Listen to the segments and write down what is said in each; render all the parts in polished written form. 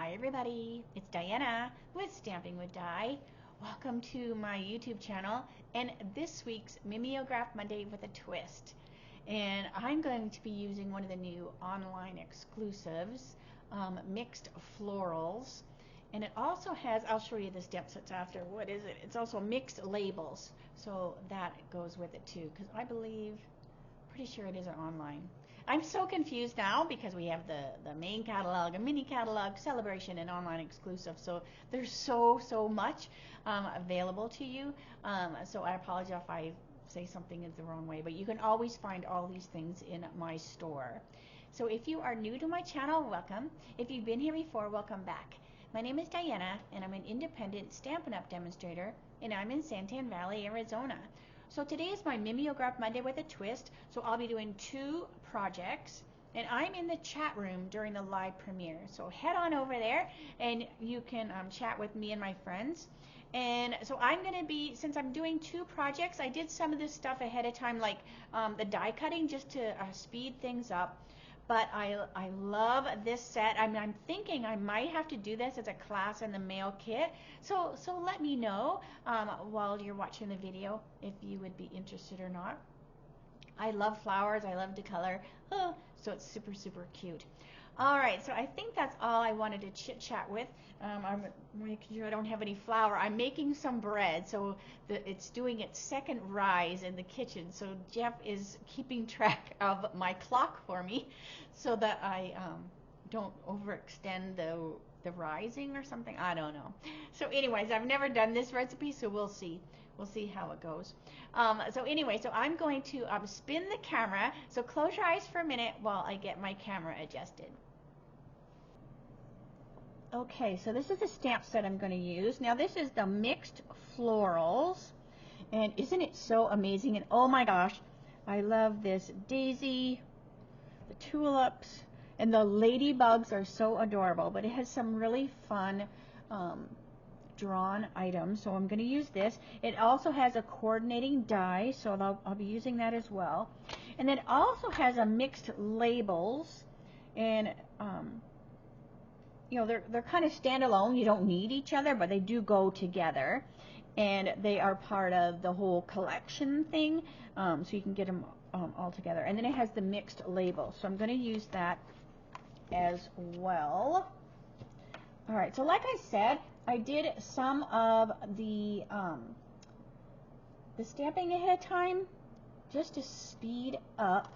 Hi everybody, it's Diana with Stamping with Di. Welcome to my YouTube channel and this week's Mimeograph Monday with a twist. And I'm going to be using one of the new online exclusives, Mixed Florals. And it also has, I'll show you the stamp sets after, what is it? It's also mixed labels, so that goes with it too, because I believe, pretty sure it is an online. I'm so confused now because we have the main catalog, a mini catalog, celebration, and online exclusive. So there's so much available to you. So I apologize if I say something is the wrong way, but you can always find all these things in my store. So if you are new to my channel, welcome. If you've been here before, welcome back. My name is Diana, and I'm an independent Stampin' Up! Demonstrator, and I'm in Santan Valley, Arizona. So today is my Mimeograph Monday with a twist, so I'll be doing 2 projects, and I'm in the chat room during the live premiere. So head on over there, and you can chat with me and my friends. And so I'm going to be, since I'm doing 2 projects, I did some of this stuff ahead of time, like the die cutting, just to speed things up. But I love this set. I'm thinking I might have to do this as a class in the mail kit. So let me know while you're watching the video if you would be interested or not. I love flowers. I love to color. Oh, so it's super cute. All right, so I think that's all I wanted to chit chat with. I'm making sure I don't have any flour. I'm making some bread, so it's doing its second rise in the kitchen. So Jeff is keeping track of my clock for me, so that I don't overextend the rising or something. I don't know. So, anyways, I've never done this recipe, so we'll see. We'll see how it goes. So anyway, so I'm going to spin the camera. So close your eyes for a minute while I get my camera adjusted. Okay, so this is the stamp set I'm going to use. Now this is the Mixed Florals, and isn't it so amazing? And oh my gosh, I love this daisy, the tulips, and the ladybugs are so adorable. But it has some really fun drawn items, so I'm going to use this. It also has a coordinating die, so I'll be using that as well. And then it also has a mixed labels, and you know, they're kind of standalone. You don't need each other, but they do go together, and they are part of the whole collection thing, so you can get them all together. And then it has the mixed label, so I'm going to use that as well. All right, so like I said, I did some of the stamping ahead of time just to speed up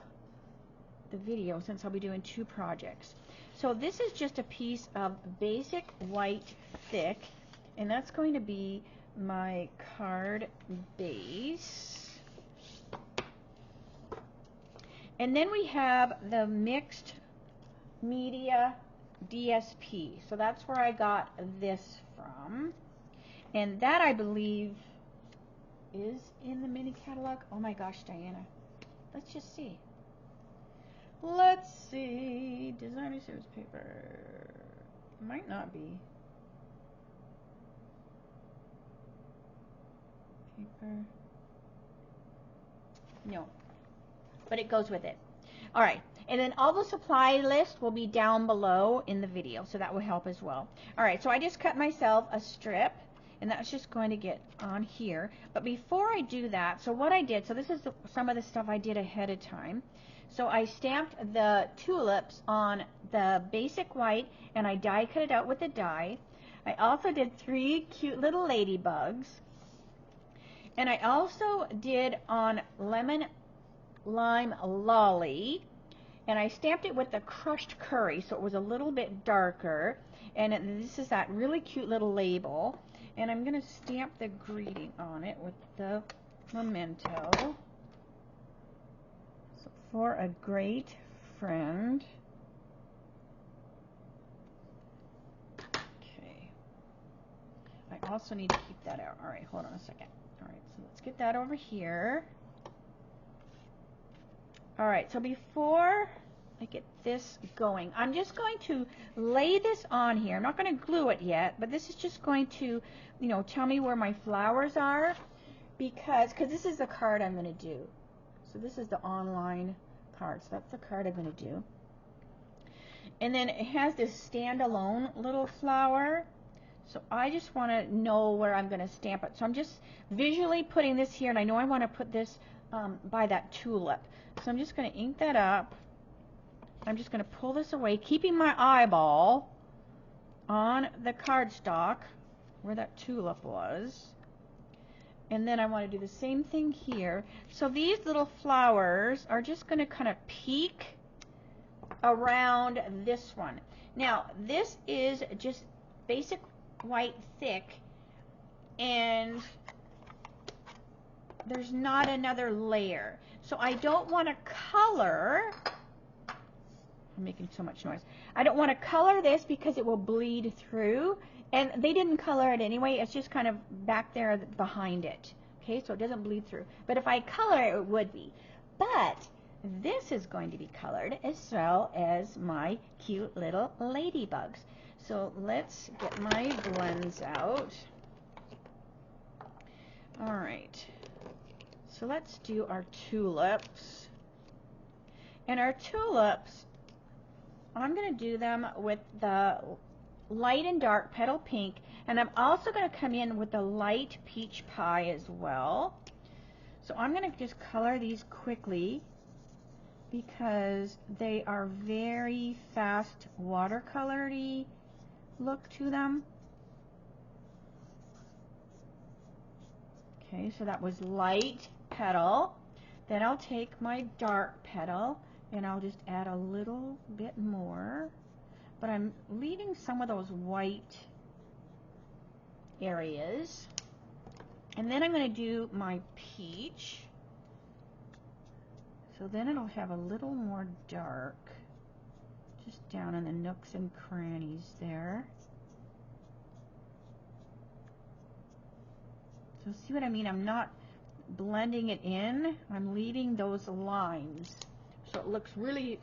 the video, since I'll be doing 2 projects. So this is just a piece of basic white thick, and that's going to be my card base. And then we have the mixed media DSP. So that's where I got this from. And that, I believe, is in the mini catalog. Oh my gosh, Diana. Let's just see. Let's see. Designer series paper. Might not be. Paper. No. But it goes with it. All right. And then all the supply list will be down below in the video, so that will help as well. All right, so I just cut myself a strip, and that's just going to get on here. But before I do that, so what I did, so this is some of the stuff I did ahead of time. So I stamped the tulips on the basic white, and I die cut it out with a die. I also did 3 cute little ladybugs. And I also did on lemon lime lolly, and I stamped it with the crushed curry, so it was a little bit darker. And this is that really cute little label, and I'm going to stamp the greeting on it with the memento. So, for a great friend. Okay. I also need to keep that out. All right, hold on a second. All right, so let's get that over here. All right, so before I get this going, I'm just going to lay this on here. I'm not going to glue it yet, but this is just going to, you know, tell me where my flowers are, because this is the card I'm going to do. So this is the online card, so that's the card I'm going to do. And then it has this standalone little flower. So I just want to know where I'm going to stamp it. So I'm just visually putting this here, and I know I want to put this by that tulip. So I'm just going to ink that up. I'm just going to pull this away, keeping my eyeball on the cardstock where that tulip was. And then I want to do the same thing here. So these little flowers are just going to kind of peek around this one. Now, this is just basic white thick, and there's not another layer. So I don't want to color. I'm making so much noise. I don't want to color this because it will bleed through. And they didn't color it anyway. It's just kind of back there behind it. Okay, so it doesn't bleed through. But if I color it, it would be. But this is going to be colored as well as my cute little ladybugs. So let's get my blends out. All right. So let's do our tulips. And our tulips, I'm going to do them with the light and dark petal pink, and I'm also going to come in with the light peach pie as well. So I'm going to just color these quickly because they are very fast watercolory look to them. Okay, so that was light petal. Then I'll take my dark petal and I'll just add a little bit more. But I'm leaving some of those white areas. And then I'm going to do my peach. So then it'll have a little more dark just down in the nooks and crannies there. So see what I mean? I'm not blending it in. I'm leaving those lines. So it looks really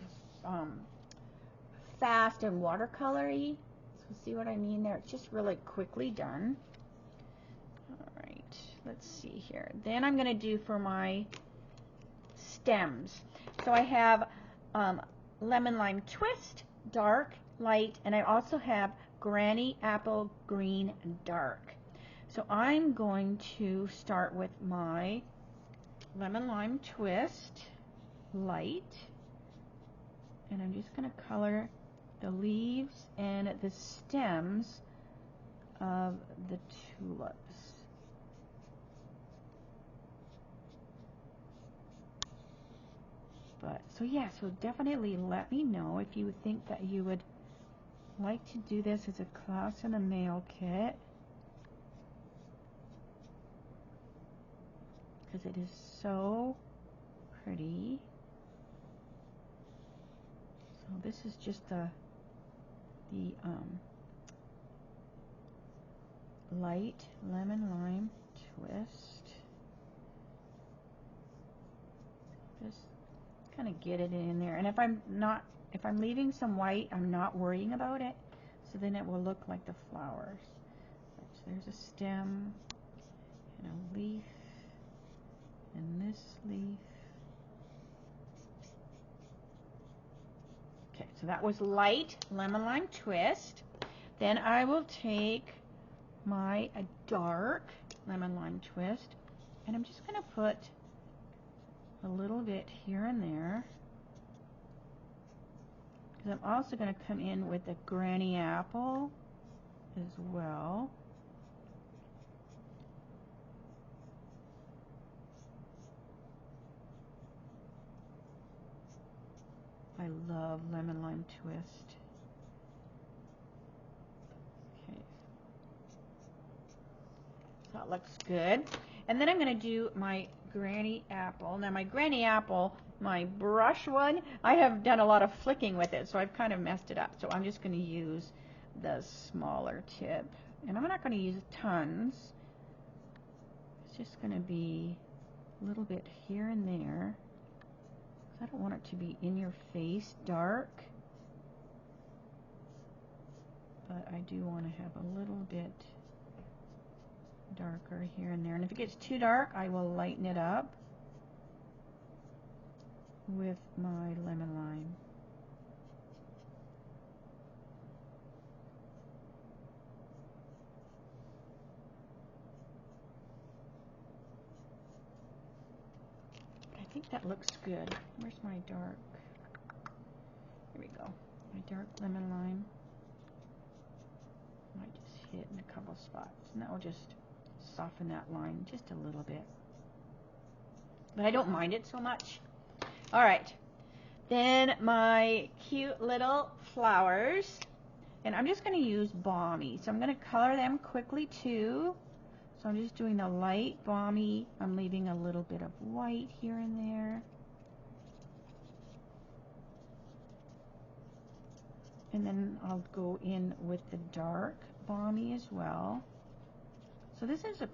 fast and watercolory. So see what I mean there? It's just really quickly done. All right, let's see here. Then I'm going to do for my stems. So I have lemon lime twist, dark, light, and I also have granny apple green dark. So I'm going to start with my lemon lime twist, light, and I'm just going to color the leaves and the stems of the tulips. But so yeah, so definitely let me know if you would think that you would like to do this as a class in a mail kit, because it is so pretty. So this is just the light lemon lime twist. Just kind of get it in there, and if I'm leaving some white, I'm not worrying about it, so then it will look like the flowers. So there's a stem and a leaf and this leaf. Okay, so that was light lemon lime twist. Then I will take my dark lemon lime twist, and I'm just going to put a little bit here and there, because I'm also going to come in with a granny apple as well. I love lemon lime twist. Okay, so that looks good. And then I'm going to do my granny apple. Now my granny apple, my brush one, I have done a lot of flicking with it, so I've kind of messed it up. So I'm just going to use the smaller tip. And I'm not going to use tons. It's just going to be a little bit here and there. I don't want it to be in your face dark, but I do want to have a little bit darker here and there. And if it gets too dark, I will lighten it up with my lemon lime. That looks good. Where's my dark? Here we go. My dark lemon lime. Might just hit in a couple spots. And that will just soften that line just a little bit. But I don't mind it so much. All right. Then my cute little flowers. And I'm just going to use balmy. So I'm going to color them quickly too. So I'm just doing a light balmy. I'm leaving a little bit of white here and there. And then I'll go in with the dark balmy as well. So this is a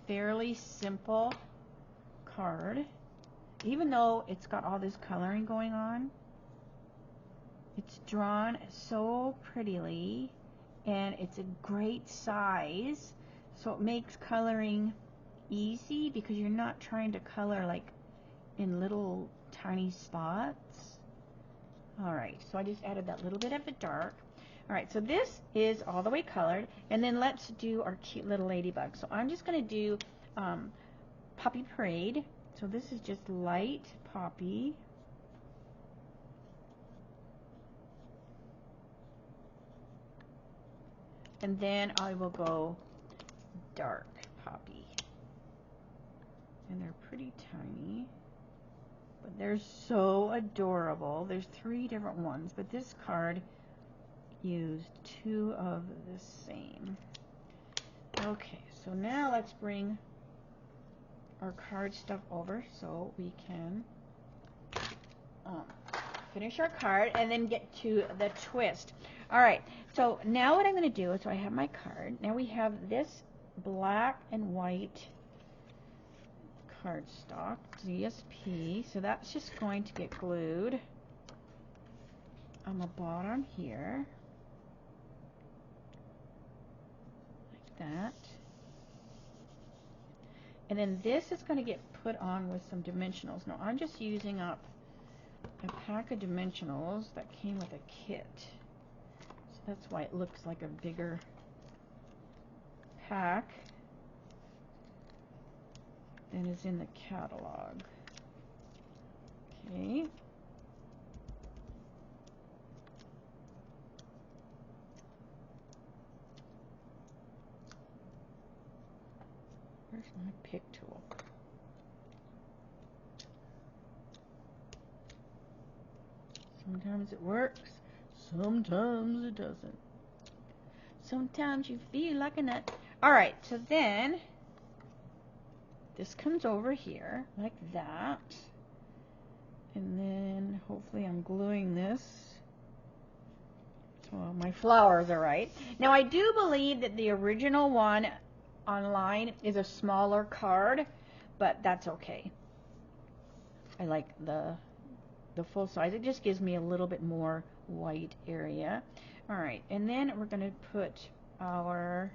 fairly simple card. Even though it's got all this coloring going on, it's drawn so prettily, and it's a great size, so it makes coloring easy because you're not trying to color like in little tiny spots. Alright, so I just added that little bit of the dark. Alright, so this is all the way colored, and then let's do our cute little ladybug. So I'm just going to do Poppy Parade. So this is just light poppy. And then I will go dark poppy. And they're pretty tiny, but they're so adorable. There's 3 different ones, but this card used 2 of the same. Okay, so now let's bring our card stuff over so we can finish our card and then get to the twist. Alright, so now what I'm going to do is, so I have my card. Now we have this black and white cardstock, ZSP, so that's just going to get glued on the bottom here, like that. And then this is going to get put on with some dimensionals. Now I'm just using up a pack of dimensionals that came with a kit. So that's why it looks like a bigger pack than is in the catalog. Okay. Where's my pick tool? Sometimes it works, sometimes it doesn't. Sometimes you feel like a nut. Alright, so then this comes over here like that. And then hopefully I'm gluing this so my flowers are right. Now I do believe that the original one online is a smaller card, but that's okay. I like the full size. It just gives me a little bit more white area. Alright, and then we're going to put our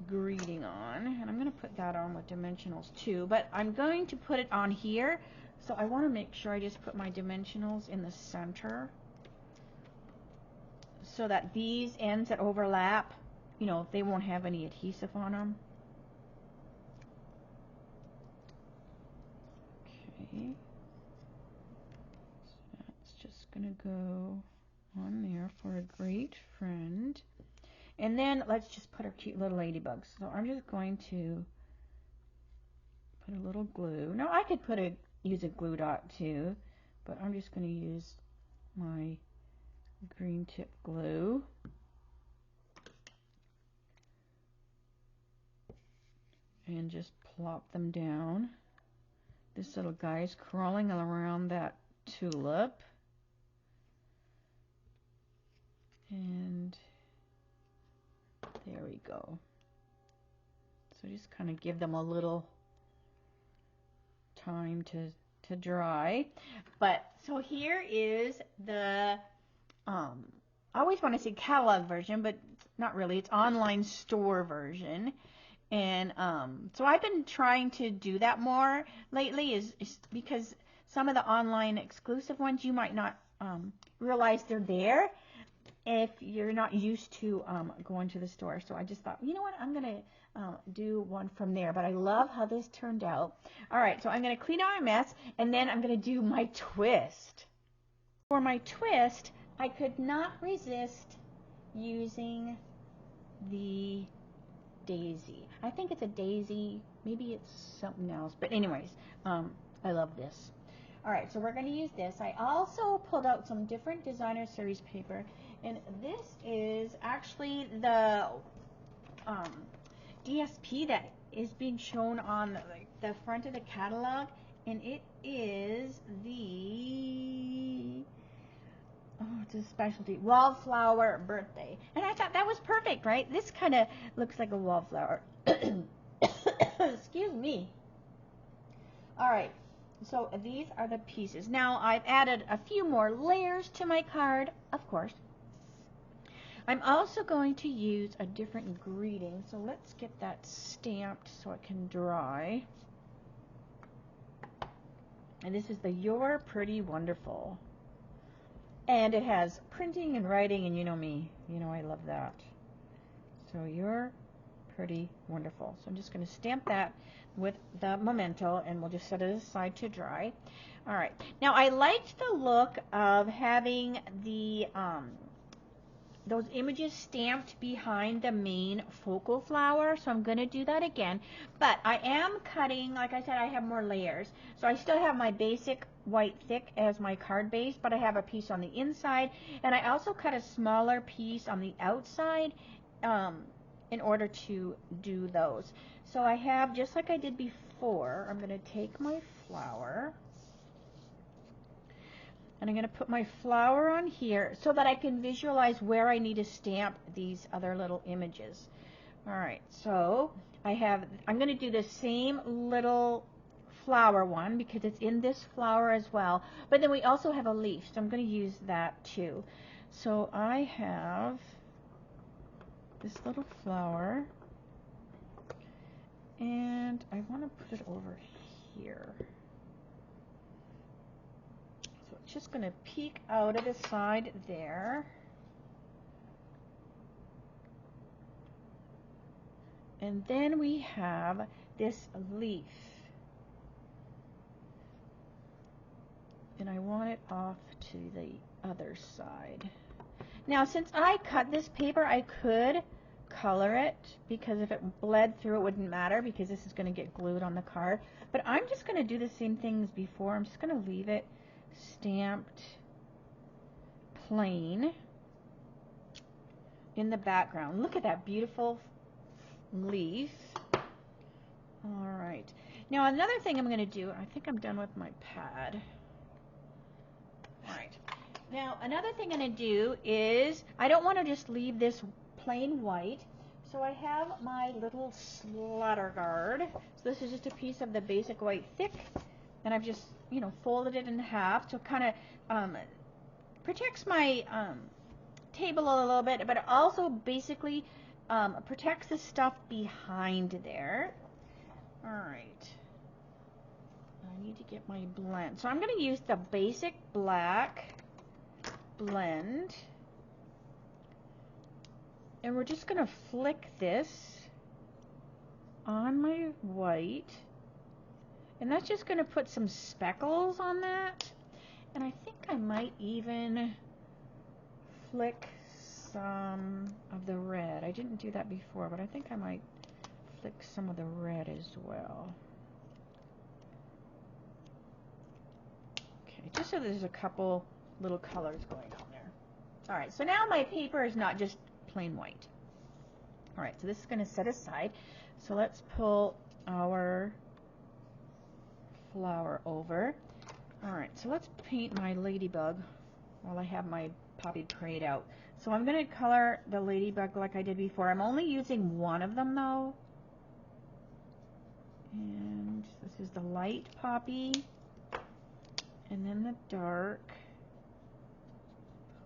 greeting on, and I'm going to put that on with dimensionals too, but I'm going to put it on here, so I want to make sure I just put my dimensionals in the center so that these ends that overlap, you know, they won't have any adhesive on them. Okay. So that's just going to go on there for a great friend. And then let's just put our cute little ladybugs. So I'm just going to put a little glue. Now I could use a glue dot too, but I'm just going to use my green tip glue. And just plop them down. This little guy is crawling around that tulip. And there we go. So just kind of give them a little time to dry. But so here is the I always want to say catalog version, but not really. It's online store version. And so I've been trying to do that more lately, is because some of the online exclusive ones you might not realize they're there if you're not used to going to the store. So I just thought, you know what, I'm gonna do one from there. But I love how this turned out. All right, so I'm going to clean out my mess, and then I'm going to do my twist. For my twist, I could not resist using the daisy. I think it's a daisy. Maybe it's something else. But anyways, I love this. All right, so we're going to use this. I also pulled out some different designer series paper, and this is actually the DSP that is being shown on the front of the catalog, and it is the, oh, it's a specialty, Wallflower Birthday. And I thought that was perfect, right? This kind of looks like a wallflower. Excuse me. All right, so these are the pieces. Now I've added a few more layers to my card, of course. I'm also going to use a different greeting, so let's get that stamped so it can dry. And this is the You're Pretty Wonderful. And it has printing and writing, and you know me, you know I love that. So You're Pretty Wonderful. So I'm just going to stamp that with the memento, and we'll just set it aside to dry. All right. Now I liked the look of having the those images stamped behind the main focal flower, so I'm going to do that again. But I am cutting, like I said, I have more layers. So I still have my basic white thick as my card base, but I have a piece on the inside, and I also cut a smaller piece on the outside in order to do those. So I have, just like I did before, I'm going to take my flower, and I'm going to put my flower on here so that I can visualize where I need to stamp these other little images. All right, so I'm going to do the same little flower one because it's in this flower as well. But then we also have a leaf, so I'm going to use that too. So I have this little flower, and I want to put it over here. So it's just going to peek out of the side there. And then we have this leaf. And I want it off to the other side. Now, since I cut this paper, I could color it, because if it bled through, it wouldn't matter, because this is going to get glued on the card. But I'm just going to do the same thing as before. I'm just going to leave it stamped plain in the background. Look at that beautiful leaf. All right. Now, another thing I'm going to do, I think I'm done with my pad. All right. Now, another thing I'm going to do is, I don't want to just leave this plain white, so I have my little splatter guard. So this is just a piece of the basic white thick, and I've just, you know, folded it in half, so it kind of protects my table a little bit, but it also basically protects the stuff behind there. All right. I need to get my blend. So I'm going to use the basic black blend, and we're just going to flick this on my white, and that's just going to put some speckles on that. And I think I might even flick some of the red. I didn't do that before, but I think I might flick some of the red as well. Okay, just so there's a couple little colors going on there. All right, so now my paper is not just plain white. All right, so this is going to set aside. So let's pull our flower over. All right, so let's paint my ladybug while I have my poppy prayed out. So I'm going to color the ladybug like I did before. I'm only using one of them though. And this is the light poppy, and then the dark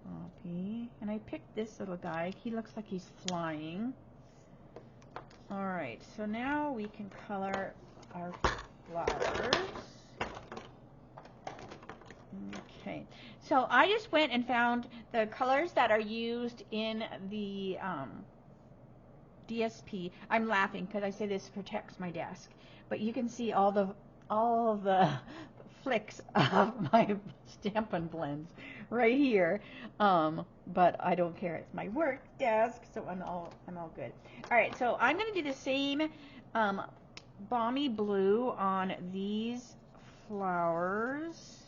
poppy. And I picked this little guy. He looks like he's flying. All right, so now we can color our flowers. Okay, so I just went and found the colors that are used in the DSP. I'm laughing because I say this protects my desk, but you can see all the flicks of my Stampin' blends right here. But I don't care. It's my work desk, so I'm all good. All right, so I'm gonna do the same balmy blue on these flowers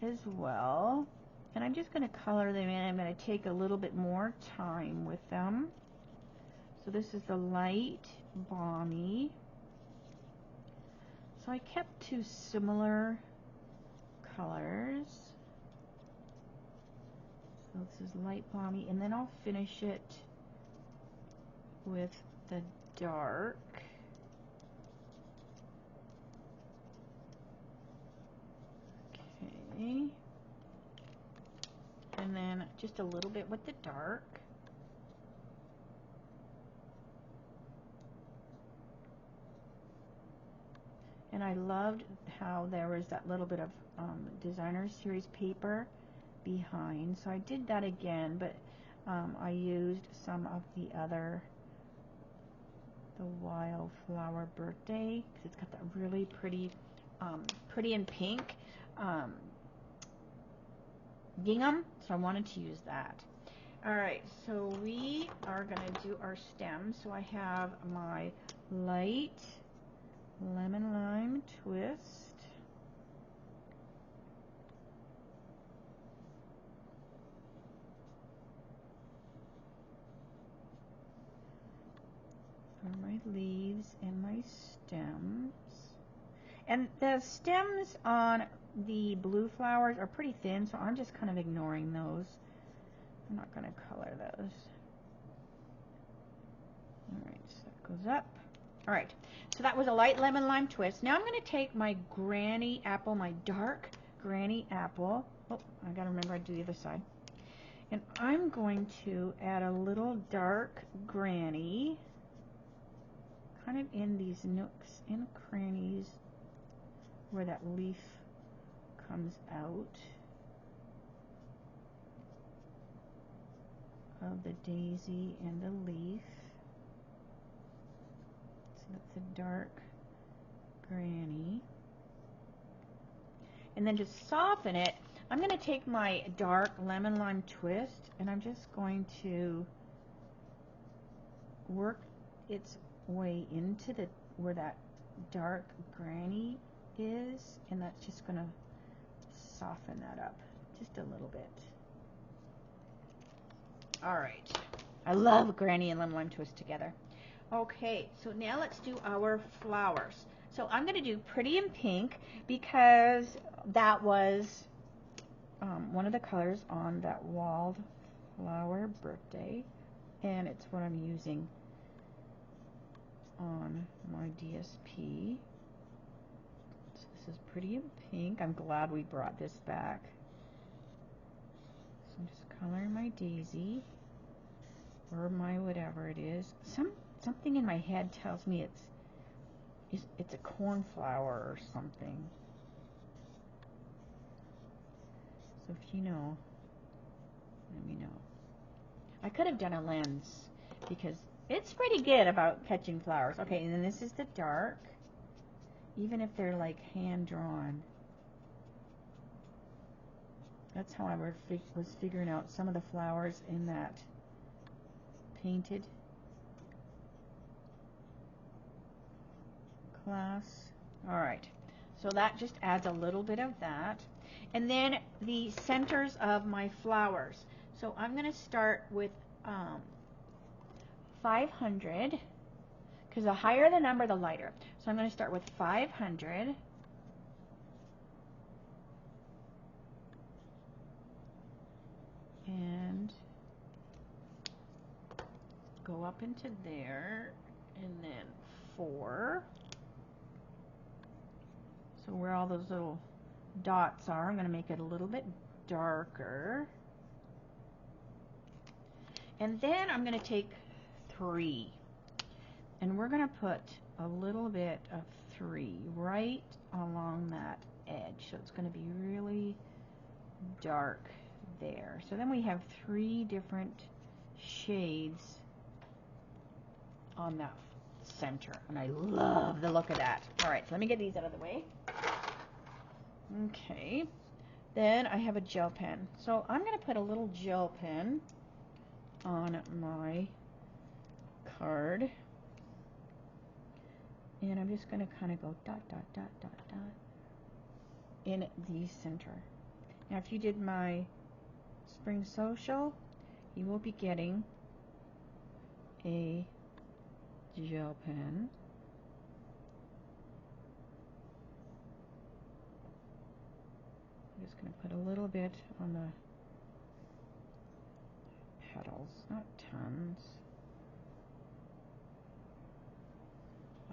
as well, and I'm just gonna color them in. I'm gonna take a little bit more time with them. So this is the light balmy. So I kept two similar colors. So this is light balmy, and then I'll finish it with the dark. Okay. And then just a little bit with the dark. And I loved how there was that little bit of designer series paper behind. So I did that again, but I used some of the Wildflower Birthday, because it's got that really pretty and pink gingham. So I wanted to use that. Alright, so we are going to do our stem. So I have my light lemon lime twist, for my leaves and my stems. And the stems on the blue flowers are pretty thin, so I'm just kind of ignoring those. I'm not going to color those. Alright, so that goes up. Alright, so that was a light lemon lime twist. Now I'm going to take my granny apple, my dark granny apple. Oh, I got to remember to do the other side. And I'm going to add a little dark granny, kind of in these nooks and crannies where that leaf comes out of the daisy and the leaf. That's a dark granny. And then to soften it, I'm going to take my dark lemon lime twist and I'm just going to work its way into where that dark granny is, and that's just going to soften that up just a little bit. Alright. I love granny and lemon lime twist together. Okay, so now let's do our flowers. So I'm going to do Pretty in Pink because that was one of the colors on that Wildflower Birthday, and it's what I'm using on my DSP. So this is Pretty in Pink. I'm glad we brought this back. So I'm just coloring my daisy, or my whatever it is. Something in my head tells me it's a cornflower or something. So if you know, let me know. I could have done a lens because it's pretty good about catching flowers. Okay, and then this is the dark, even if they're like hand drawn. That's how I was figuring out some of the flowers in that painted class. Alright, so that just adds a little bit of that. And then the centers of my flowers. So I'm going to start with 500, because the higher the number, the lighter. So I'm going to start with 500. And go up into there, and then 4. So where all those little dots are, I'm going to make it a little bit darker. And then I'm going to take 3. And we're going to put a little bit of 3 right along that edge. So it's going to be really dark there. So then we have 3 different shades on that center, and I love the look of that. All right, so let me get these out of the way. Okay, then I have a gel pen. So I'm going to put a little gel pen on my card. And I'm just going to kind of go dot, dot, dot, dot, dot in the center. Now, if you did my spring social, you will be getting a gel pen. I'm just going to put a little bit on the petals, not tons.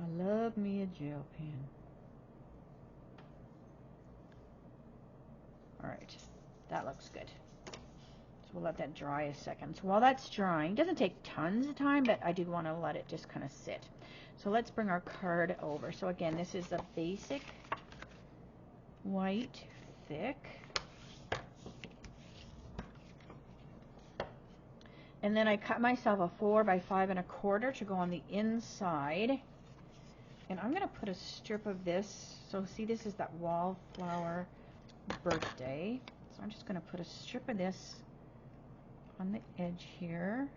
I love me a gel pen. Alright, that looks good. So we'll let that dry a second. So while that's drying, it doesn't take tons of time, but I do want to let it just kind of sit. So let's bring our card over. So again, this is a basic white thick. And then I cut myself a 4 by 5 1/4 to go on the inside. And I'm going to put a strip of this. So see, this is that wallflower birthday. So I'm just going to put a strip of this on the edge here.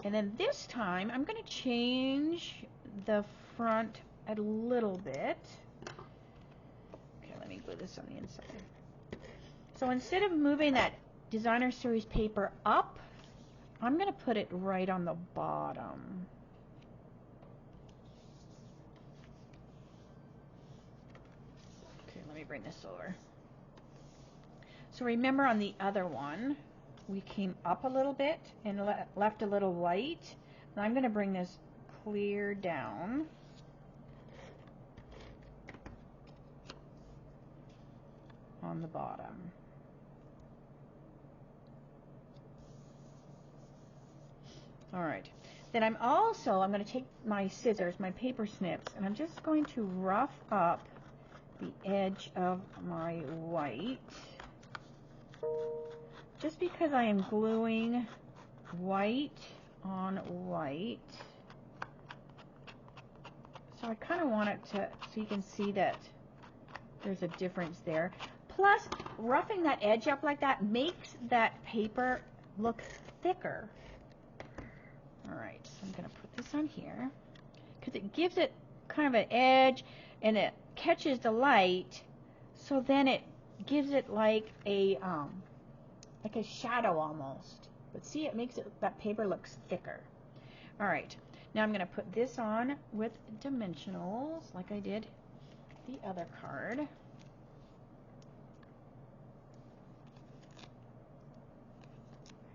And then this time, I'm going to change the front a little bit. Okay, let me glue this on the inside. So instead of moving that designer series paper up, I'm going to put it right on the bottom. Okay, let me bring this over. So remember on the other one, we came up a little bit and left a little white. Now I'm going to bring this clear down. On the bottom. All right. Then I'm going to take my scissors, my paper snips, and I'm just going to rough up the edge of my white. Just because I am gluing white on white. So I kind of want it to, so you can see that there's a difference there. Plus, roughing that edge up like that makes that paper look thicker. Alright, so I'm going to put this on here because it gives it kind of an edge and it catches the light, so then it gives it like a shadow almost. But see, it makes it, that paper looks thicker. Alright, now I'm going to put this on with dimensionals like I did the other card.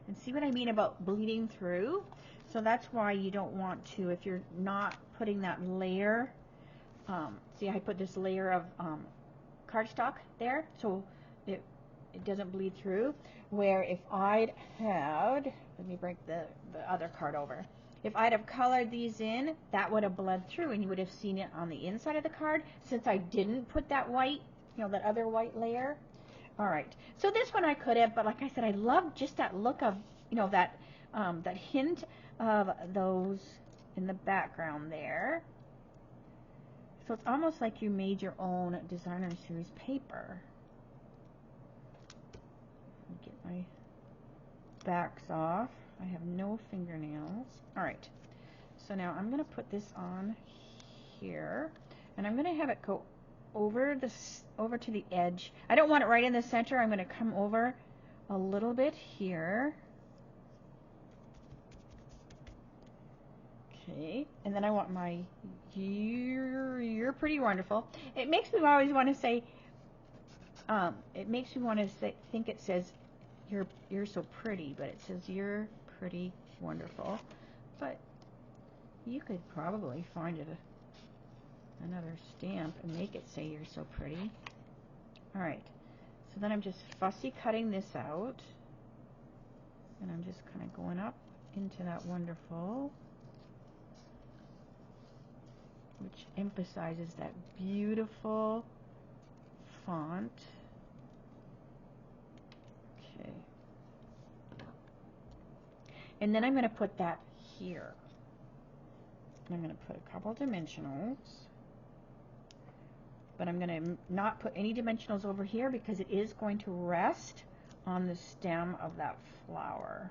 And see what I mean about bleeding through? So that's why you don't want to, if you're not putting that layer, see I put this layer of cardstock there, so it doesn't bleed through. Where if I'd had, let me bring the other card over. If I'd have colored these in, that would have bled through and you would have seen it on the inside of the card. Since I didn't put that white, you know, that other white layer. Alright, so this one I could have, but like I said, I love just that look of, you know, that hint of those in the background there. So it's almost like you made your own designer series paper. Get my backs off. I have no fingernails. Alright, so now I'm going to put this on here, and I'm going to have it go over to the edge. I don't want it right in the center. I'm going to come over a little bit here. Okay, and then I want my you're pretty wonderful. It makes me always want to say, it makes me want to say, think it says you're so pretty, but it says you're pretty wonderful. But you could probably find another stamp and make it say you're so pretty. Alright, so then I'm just fussy cutting this out, and I'm just kind of going up into that wonderful, which emphasizes that beautiful font. And then I'm going to put that here. I'm going to put a couple dimensionals. But I'm going to not put any dimensionals over here because it is going to rest on the stem of that flower.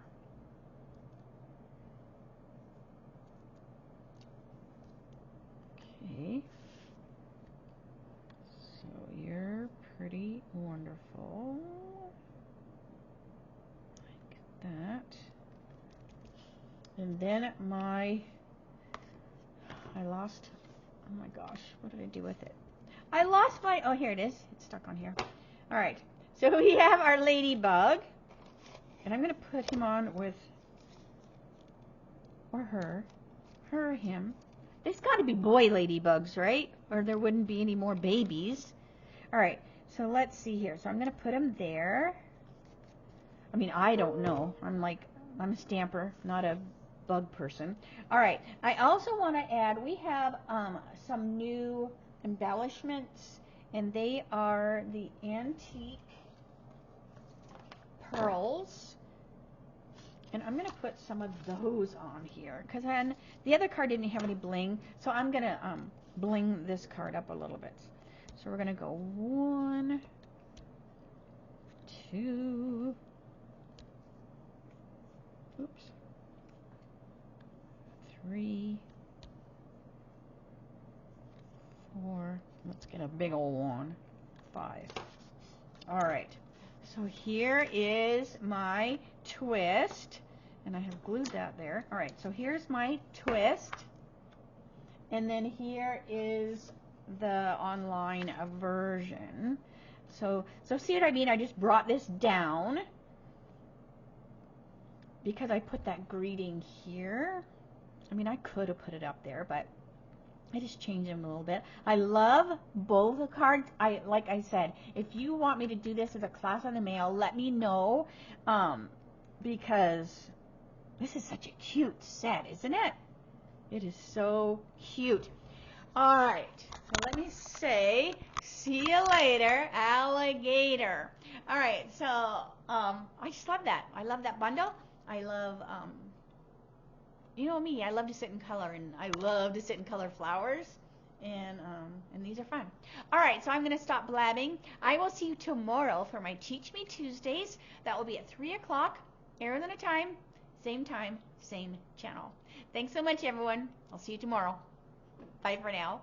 Okay. So you're pretty wonderful. Like that. And then I lost, oh my gosh, what did I do with it? I lost my, oh, here it is. It's stuck on here. All right. So we have our ladybug. And I'm going to put him on with, or her, him. There's got to be boy ladybugs, right? Or there wouldn't be any more babies. All right. So let's see here. So I'm going to put him there. I mean, I don't know. I'm a stamper, not a bug person. All right. I also want to add, we have some new embellishments, and they are the antique pearls. And I'm going to put some of those on here because then the other card didn't have any bling, so I'm going to bling this card up a little bit. So we're going to go 1, 2, oops, 3, 4, let's get a big old one, 5. All right, so here is my twist, and I have glued that there. All right, so here's my twist, and then here is the online version. So see what I mean? I just brought this down because I put that greeting here. I mean, I could have put it up there, but I just changed them a little bit. I love both the cards. Like I said, if you want me to do this as a class on the mail, let me know, because this is such a cute set, isn't it? It is so cute. All right, so let me say, see you later, alligator. All right, so I just love that. I love that bundle. I love, you know me, I love to sit in color, and I love to sit in color flowers, and these are fun. All right, so I'm going to stop blabbing. I will see you tomorrow for my Teach Me Tuesdays. That will be at 3 o'clock, Arizona time, same channel. Thanks so much, everyone. I'll see you tomorrow. Bye for now.